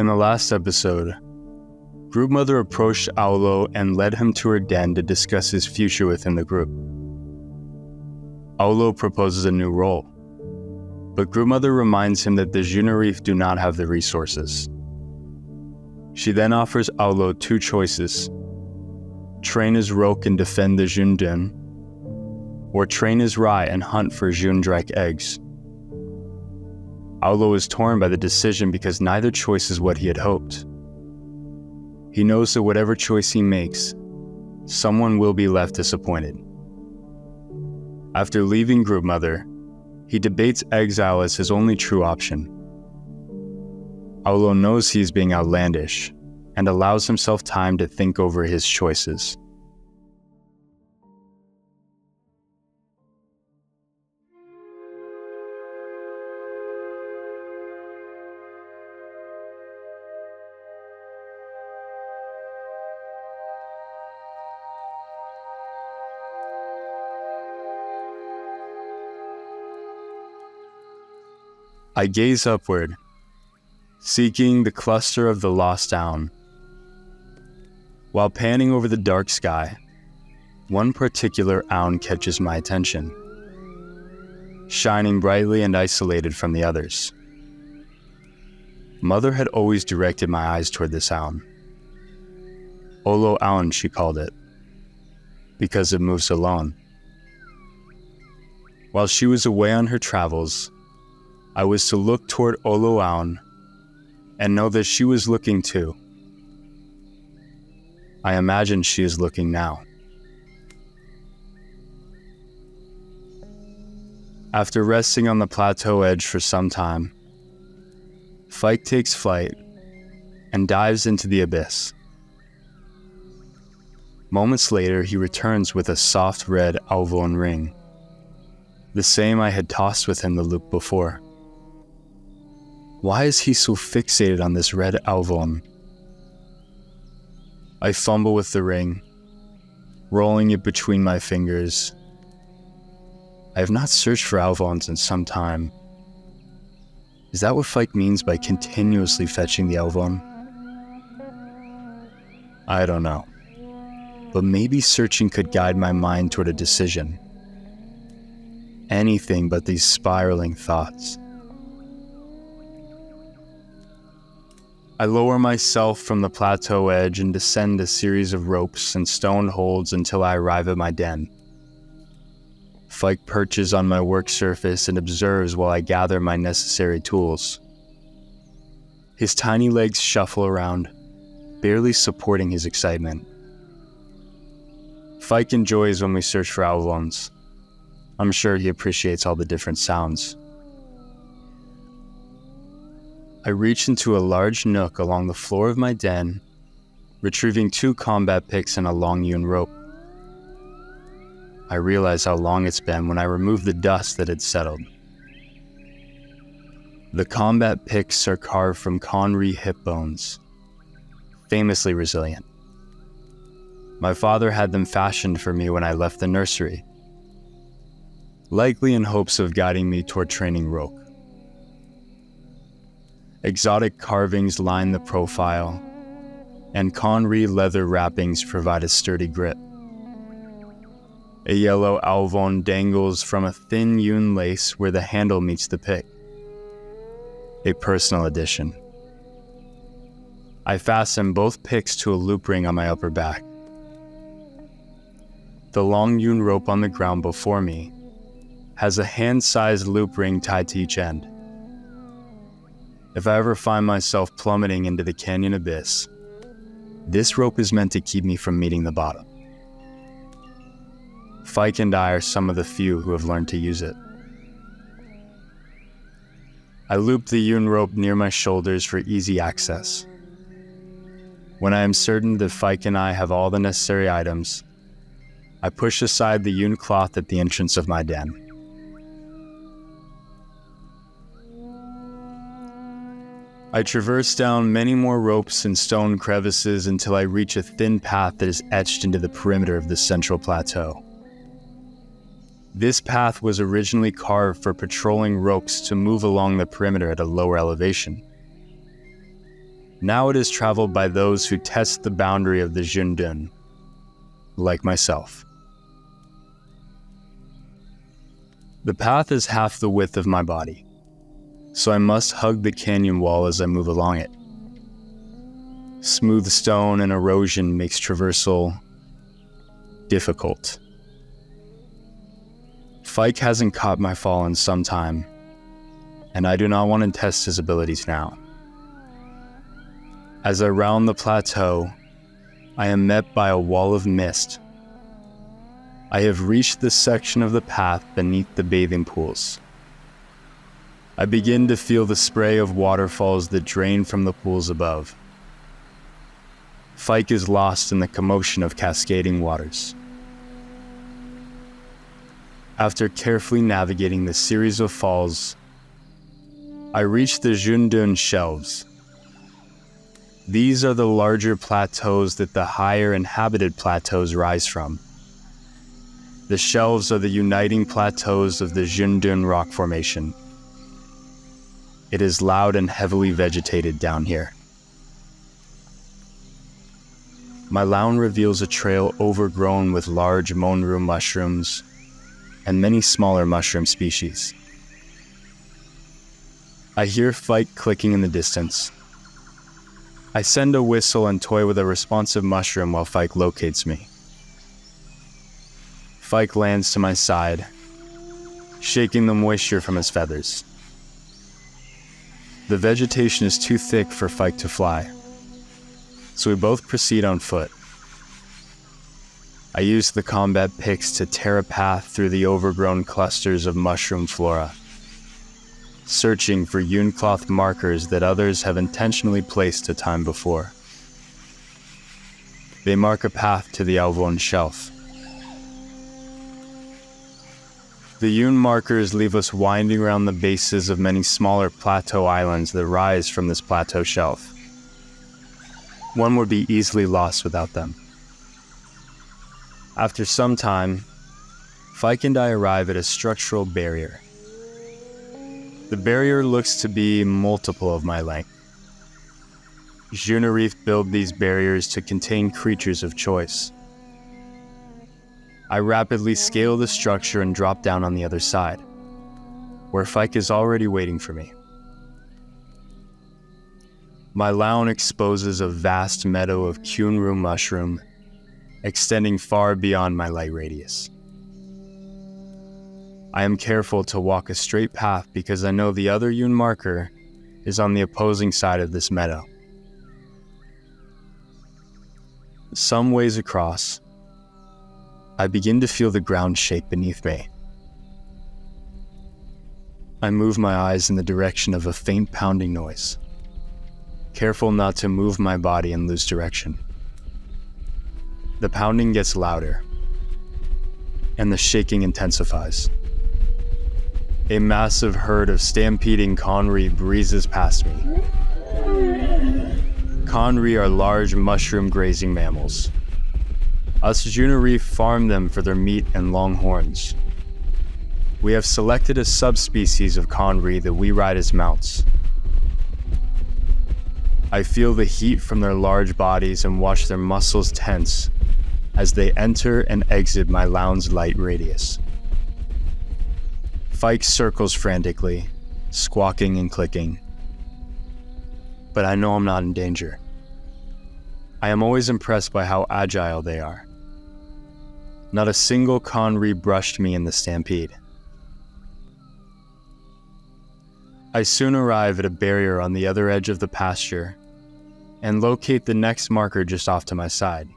In the last episode, Group Mother approached Aulo and led him to her den to discuss his future within the group. Aulo proposes a new role, but Group Mother reminds him that the Junarif do not have the resources. She then offers Aulo two choices: train as Roke and defend the Jundun, or train as Rai and hunt for Jundrek eggs. Aulo is torn by the decision because neither choice is what he had hoped. He knows that whatever choice he makes, someone will be left disappointed. After leaving Group Mother, he debates exile as his only true option. Aulo knows he is being outlandish and allows himself time to think over his choices. I gaze upward, seeking the cluster of the lost owl. While panning over the dark sky, one particular owl catches my attention, shining brightly and isolated from the others. Mother had always directed my eyes toward this owl. Olo Aun, she called it, because it moves alone. While she was away on her travels, I was to look toward Olo Aun and know that she was looking too. I imagine she is looking now. After resting on the plateau edge for some time, Fike takes flight and dives into the abyss. Moments later, he returns with a soft red Alvon ring, the same I had tossed with him the loop before. Why is he so fixated on this red Alvon? I fumble with the ring, rolling it between my fingers. I have not searched for Alvons in some time. Is that what Fike means by continuously fetching the Alvon? I don't know, but maybe searching could guide my mind toward a decision. Anything but these spiraling thoughts. I lower myself from the plateau edge and descend a series of ropes and stone holds until I arrive at my den. Fike perches on my work surface and observes while I gather my necessary tools. His tiny legs shuffle around, barely supporting his excitement. Fike enjoys when we search for Alvons. I'm sure he appreciates all the different sounds. I reach into a large nook along the floor of my den, retrieving 2 combat picks and a long yun rope. I realize how long it's been when I remove the dust that had settled. The combat picks are carved from Conry hip bones, famously resilient. My father had them fashioned for me when I left the nursery, likely in hopes of guiding me toward training Roke. Exotic carvings line the profile, and Conry leather wrappings provide a sturdy grip. A yellow Alvon dangles from a thin yun lace where the handle meets the pick. A personal addition. I fasten both picks to a loop ring on my upper back. The long yun rope on the ground before me has a hand-sized loop ring tied to each end. If I ever find myself plummeting into the canyon abyss, this rope is meant to keep me from meeting the bottom. Fike and I are some of the few who have learned to use it. I loop the yun rope near my shoulders for easy access. When I am certain that Fike and I have all the necessary items, I push aside the yun cloth at the entrance of my den. I traverse down many more ropes and stone crevices until I reach a thin path that is etched into the perimeter of the central plateau. This path was originally carved for patrolling ropes to move along the perimeter at a lower elevation. Now it is traveled by those who test the boundary of the Jundun, like myself. The path is half the width of my body, so I must hug the canyon wall as I move along it. Smooth stone and erosion makes traversal difficult. Fike hasn't caught my fall in some time, and I do not want to test his abilities now. As I round the plateau, I am met by a wall of mist. I have reached the section of the path beneath the bathing pools. I begin to feel the spray of waterfalls that drain from the pools above. Fike is lost in the commotion of cascading waters. After carefully navigating the series of falls, I reach the Jundun shelves. These are the larger plateaus that the higher inhabited plateaus rise from. The shelves are the uniting plateaus of the Jundun rock formation. It is loud and heavily vegetated down here. My lawn reveals a trail overgrown with large monru mushrooms and many smaller mushroom species. I hear Fike clicking in the distance. I send a whistle and toy with a responsive mushroom while Fike locates me. Fike lands to my side, shaking the moisture from his feathers. The vegetation is too thick for Fike to fly, so we both proceed on foot. I use the combat picks to tear a path through the overgrown clusters of mushroom flora, searching for Yunecloth markers that others have intentionally placed a time before. They mark a path to the Alvon shelf. The Yun markers leave us winding around the bases of many smaller plateau islands that rise from this plateau shelf. One would be easily lost without them. After some time, Fike and I arrive at a structural barrier. The barrier looks to be multiple of my length. Junarif build these barriers to contain creatures of choice. I rapidly scale the structure and drop down on the other side, where Fike is already waiting for me. My lawn exposes a vast meadow of Kunru mushroom, extending far beyond my light radius. I am careful to walk a straight path because I know the other Yun marker is on the opposing side of this meadow. Some ways across, I begin to feel the ground shake beneath me. I move my eyes in the direction of a faint pounding noise, careful not to move my body and lose direction. The pounding gets louder, and the shaking intensifies. A massive herd of stampeding Conry breezes past me. Conry are large mushroom-grazing mammals. Us Junarif farm them for their meat and long horns. We have selected a subspecies of Conry that we ride as mounts. I feel the heat from their large bodies and watch their muscles tense as they enter and exit my lawn's light radius. Fike circles frantically, squawking and clicking. But I know I'm not in danger. I am always impressed by how agile they are. Not a single Conry brushed me in the stampede. I soon arrive at a barrier on the other edge of the pasture and locate the next marker just off to my side.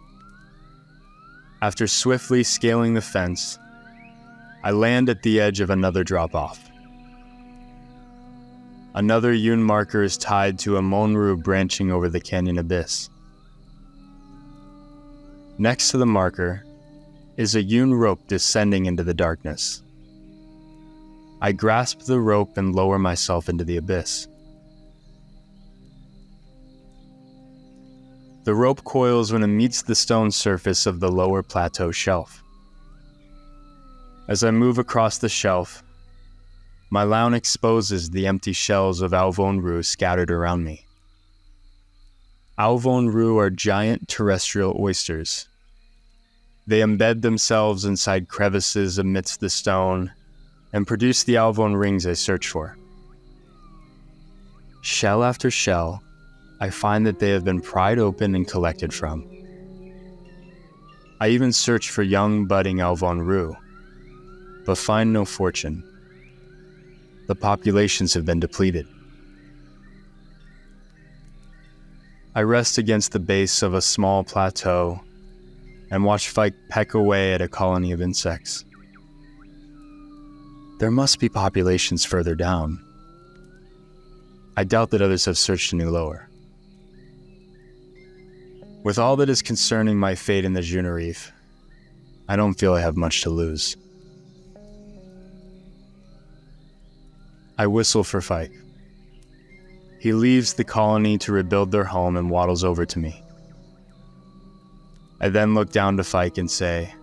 After swiftly scaling the fence, I land at the edge of another drop-off. Another Yun marker is tied to a monru branching over the canyon abyss. Next to the marker is a Yun rope descending into the darkness. I grasp the rope and lower myself into the abyss. The rope coils when it meets the stone surface of the lower plateau shelf. As I move across the shelf, my lawn exposes the empty shells of Alvonru scattered around me. Alvon Rue are giant terrestrial oysters. They embed themselves inside crevices amidst the stone and produce the Alvon rings I search for. Shell after shell, I find that they have been pried open and collected from. I even search for young budding Alvon Rue, but find no fortune. The populations have been depleted. I rest against the base of a small plateau and watch Fike peck away at a colony of insects. There must be populations further down. I doubt that others have searched any lower. With all that is concerning my fate in the Juna Reef, I don't feel I have much to lose. I whistle for Fike. He leaves the colony to rebuild their home and waddles over to me. I then look down to Fike and say,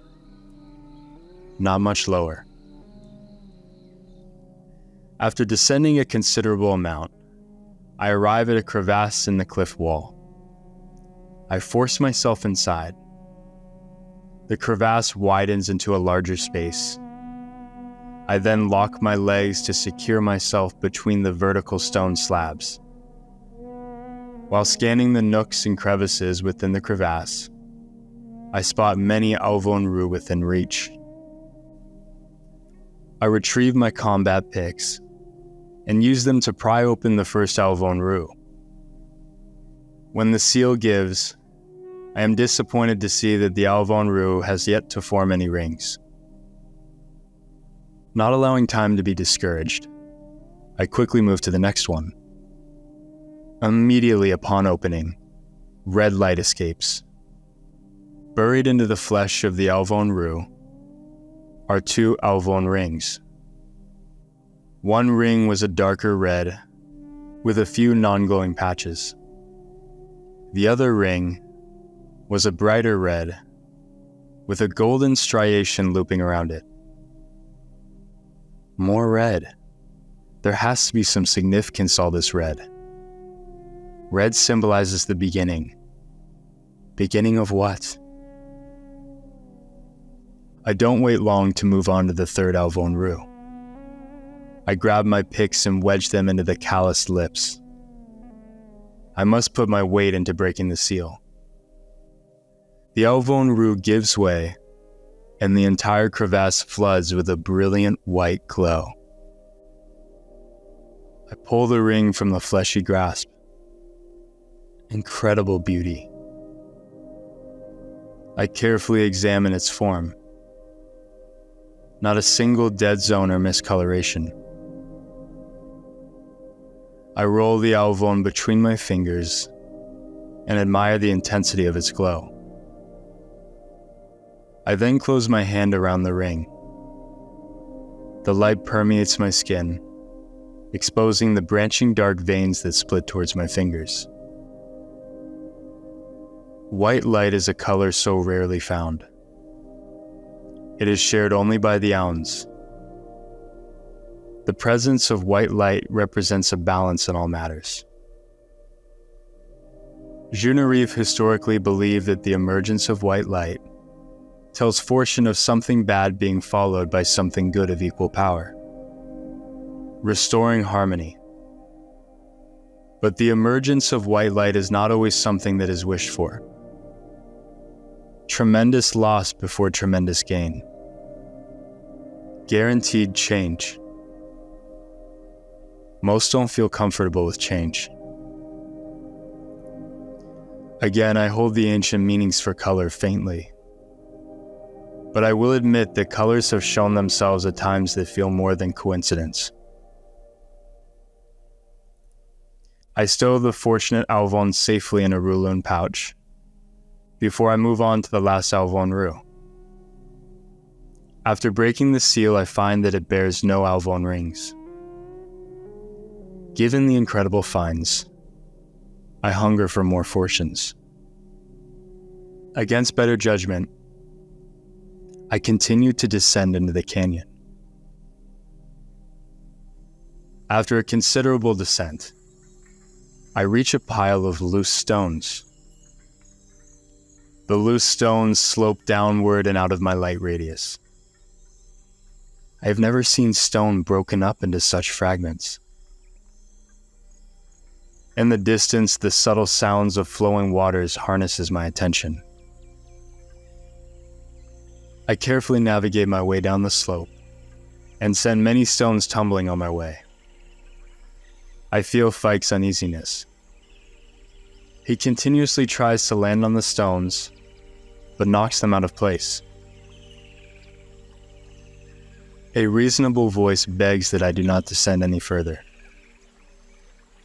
"Not much lower." After descending a considerable amount, I arrive at a crevasse in the cliff wall. I force myself inside. The crevasse widens into a larger space. I then lock my legs to secure myself between the vertical stone slabs. While scanning the nooks and crevices within the crevasse, I spot many Alvon Rue within reach. I retrieve my combat picks and use them to pry open the first Alvon Rue. When the seal gives, I am disappointed to see that the Alvon Rue has yet to form any rings. Not allowing time to be discouraged, I quickly move to the next one. Immediately upon opening, red light escapes. Buried into the flesh of the Alvon Rue are 2 Alvon rings. One ring was a darker red with a few non-glowing patches. The other ring was a brighter red with a golden striation looping around it. More red. There has to be some significance to all this red. Red symbolizes the beginning. Beginning of what? I don't wait long to move on to the third Alvon Rue. I grab my picks and wedge them into the calloused lips. I must put my weight into breaking the seal. The Alvon Rue gives way, and the entire crevasse floods with a brilliant white glow. I pull the ring from the fleshy grasp. Incredible beauty. I carefully examine its form. Not a single dead zone or miscoloration. I roll the Alvon between my fingers and admire the intensity of its glow. I then close my hand around the ring. The light permeates my skin, exposing the branching dark veins that split towards my fingers. White light is a color so rarely found. It is shared only by the Aunds. The presence of white light represents a balance in all matters. Juna Reef historically believed that the emergence of white light tells fortune of something bad being followed by something good of equal power, restoring harmony. But the emergence of white light is not always something that is wished for. Tremendous loss before tremendous gain. Guaranteed change. Most don't feel comfortable with change. Again, I hold the ancient meanings for color faintly. But I will admit that colors have shown themselves at times that feel more than coincidence. I stow the fortunate Alvon safely in a rouleau pouch before I move on to the last Alvon Rue. After breaking the seal, I find that it bears no Alvon rings. Given the incredible finds, I hunger for more fortunes. Against better judgment, I continue to descend into the canyon. After a considerable descent, I reach a pile of loose stones. The loose stones slope downward and out of my light radius. I have never seen stone broken up into such fragments. In the distance, the subtle sounds of flowing waters harnesses my attention. I carefully navigate my way down the slope and send many stones tumbling on my way. I feel Fike's uneasiness. He continuously tries to land on the stones, but knocks them out of place. A reasonable voice begs that I do not descend any further.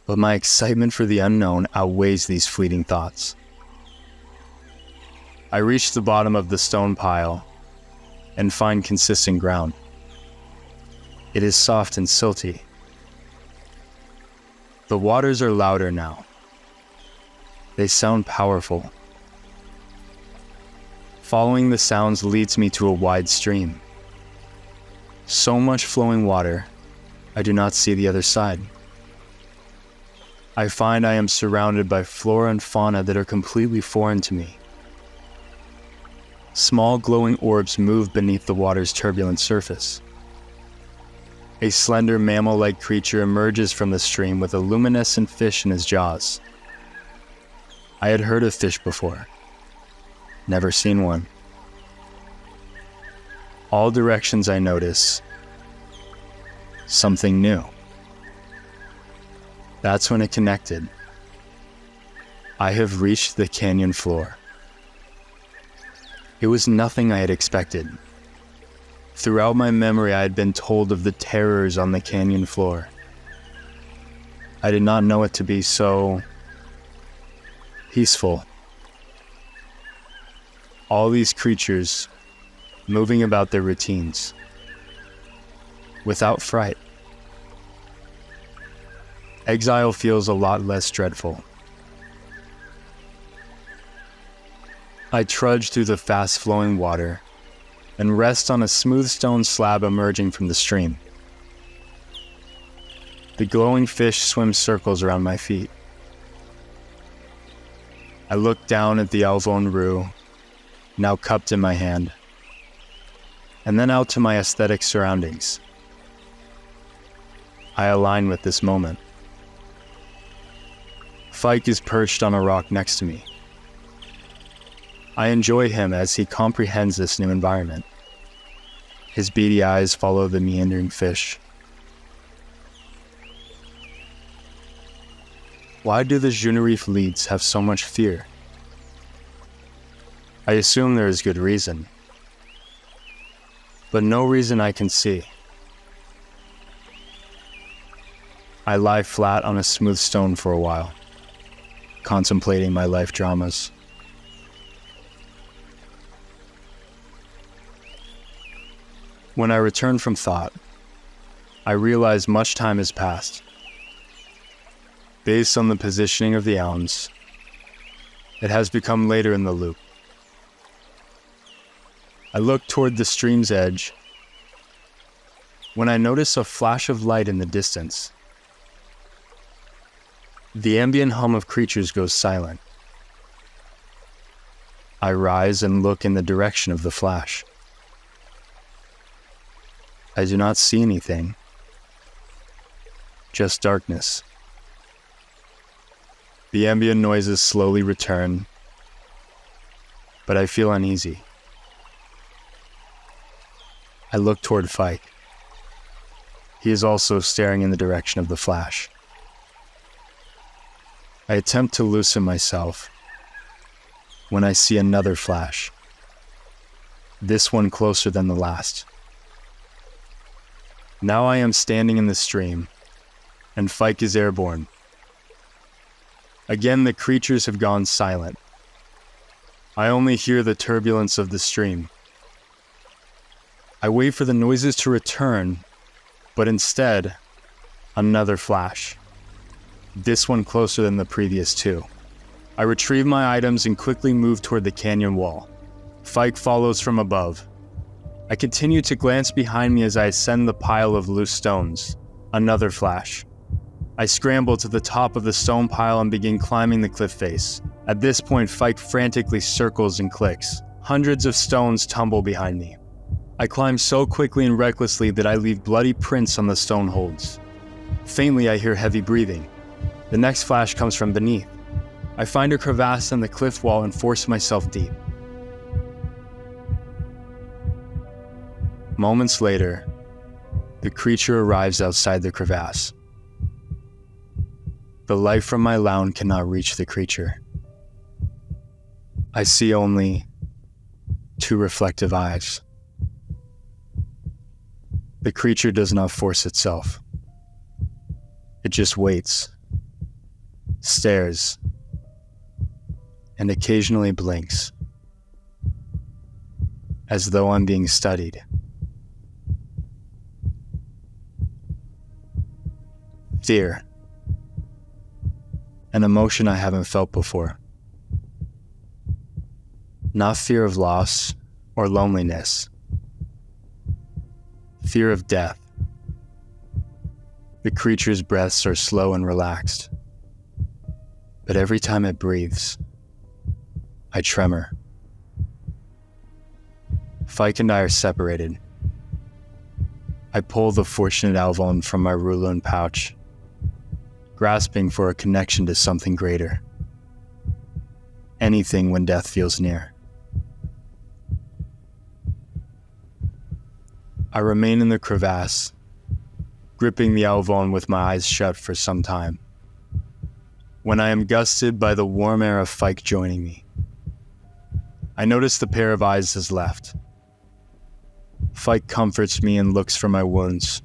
But my excitement for the unknown outweighs these fleeting thoughts. I reach the bottom of the stone pile and find consistent ground. It is soft and silty. The waters are louder now. They sound powerful. Following the sounds leads me to a wide stream. So much flowing water, I do not see the other side. I find I am surrounded by flora and fauna that are completely foreign to me. Small glowing orbs move beneath the water's turbulent surface. A slender mammal-like creature emerges from the stream with a luminescent fish in his jaws. I had heard of fish before, never seen one. All directions I notice something new. That's when it connected. I have reached the canyon floor. It was nothing I had expected. Throughout my memory, I had been told of the terrors on the canyon floor. I did not know it to be so peaceful. All these creatures moving about their routines, without fright. Exile feels a lot less dreadful. I trudge through the fast-flowing water and rest on a smooth stone slab emerging from the stream. The glowing fish swims circles around my feet. I look down at the Alvon Rue, now cupped in my hand, and then out to my aesthetic surroundings. I align with this moment. Fike is perched on a rock next to me. I enjoy him as he comprehends this new environment. His beady eyes follow the meandering fish. Why do the Junarif leads have so much fear? I assume there is good reason, but no reason I can see. I lie flat on a smooth stone for a while, contemplating my life dramas. When I return from thought, I realize much time has passed. Based on the positioning of the elms, it has become later in the loop. I look toward the stream's edge when I notice a flash of light in the distance. The ambient hum of creatures goes silent. I rise and look in the direction of the flash. I do not see anything, just darkness. The ambient noises slowly return, but I feel uneasy. I look toward Fike. He is also staring in the direction of the flash. I attempt to loosen myself when I see another flash, this one closer than the last. Now I am standing in the stream, and Fike is airborne. Again, the creatures have gone silent. I only hear the turbulence of the stream. I wait for the noises to return, but instead, another flash. This one closer than the previous two. I retrieve my items and quickly move toward the canyon wall. Fike follows from above. I continue to glance behind me as I ascend the pile of loose stones. Another flash. I scramble to the top of the stone pile and begin climbing the cliff face. At this point, Fike frantically circles and clicks. Hundreds of stones tumble behind me. I climb so quickly and recklessly that I leave bloody prints on the stone holds. Faintly, I hear heavy breathing. The next flash comes from beneath. I find a crevasse in the cliff wall and force myself deep. Moments later, the creature arrives outside the crevasse. The light from my lounge cannot reach the creature. I see only 2 reflective eyes. The creature does not force itself. It just waits, stares, and occasionally blinks, as though I'm being studied. Fear, an emotion I haven't felt before. Not fear of loss or loneliness. Fear of death. The creature's breaths are slow and relaxed, but every time it breathes, I tremor. Fike and I are separated. I pull the fortunate Alvon from my Rulon pouch, grasping for a connection to something greater. Anything when death feels near. I remain in the crevasse, gripping the Alvon with my eyes shut for some time, when I am gusted by the warm air of Fike joining me. I notice the pair of eyes has left. Fike comforts me and looks for my wounds.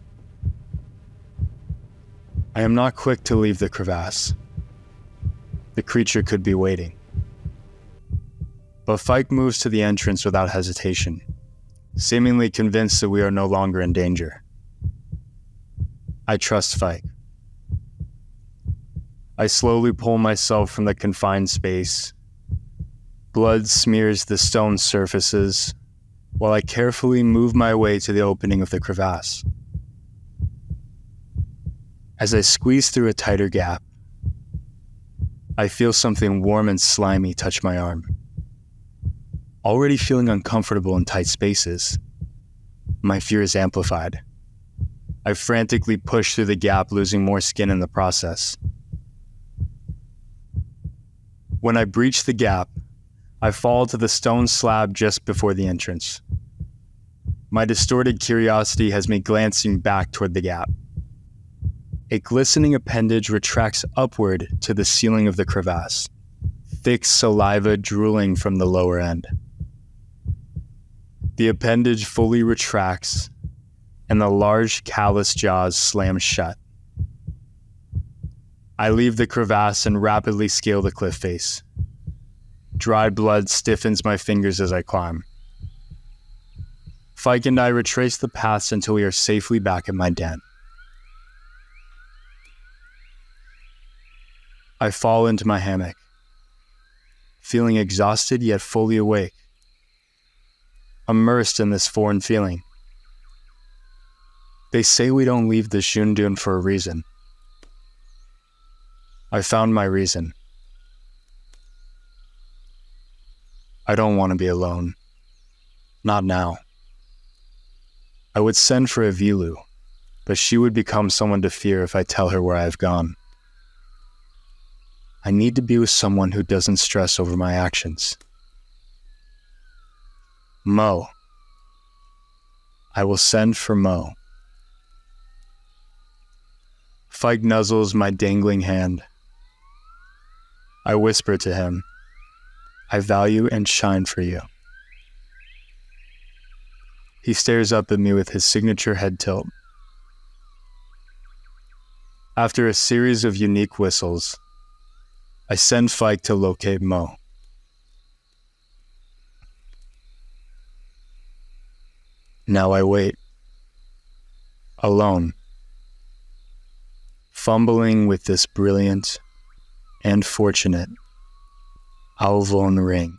I am not quick to leave the crevasse. The creature could be waiting. But Fike moves to the entrance without hesitation, seemingly convinced that we are no longer in danger. I trust Fike. I slowly pull myself from the confined space. Blood smears the stone surfaces, while I carefully move my way to the opening of the crevasse. As I squeeze through a tighter gap, I feel something warm and slimy touch my arm. Already feeling uncomfortable in tight spaces, my fear is amplified. I frantically push through the gap, losing more skin in the process. When I breach the gap, I fall to the stone slab just before the entrance. My distorted curiosity has me glancing back toward the gap. A glistening appendage retracts upward to the ceiling of the crevasse, thick saliva drooling from the lower end. The appendage fully retracts, and the large callous jaws slam shut. I leave the crevasse and rapidly scale the cliff face. Dried blood stiffens my fingers as I climb. Fike and I retrace the paths until we are safely back at my den. I fall into my hammock, feeling exhausted yet fully awake, immersed in this foreign feeling. They say we don't leave the Shundun for a reason. I found my reason. I don't want to be alone. Not now. I would send for a Vilu, but she would become someone to fear if I tell her where I have gone. I need to be with someone who doesn't stress over my actions. Mo. I will send for Mo. Fike nuzzles my dangling hand. I whisper to him, I value and shine for you. He stares up at me with his signature head tilt. After a series of unique whistles, I send Fike to locate Mo. Now I wait, alone, fumbling with this brilliant and fortunate Alvon ring.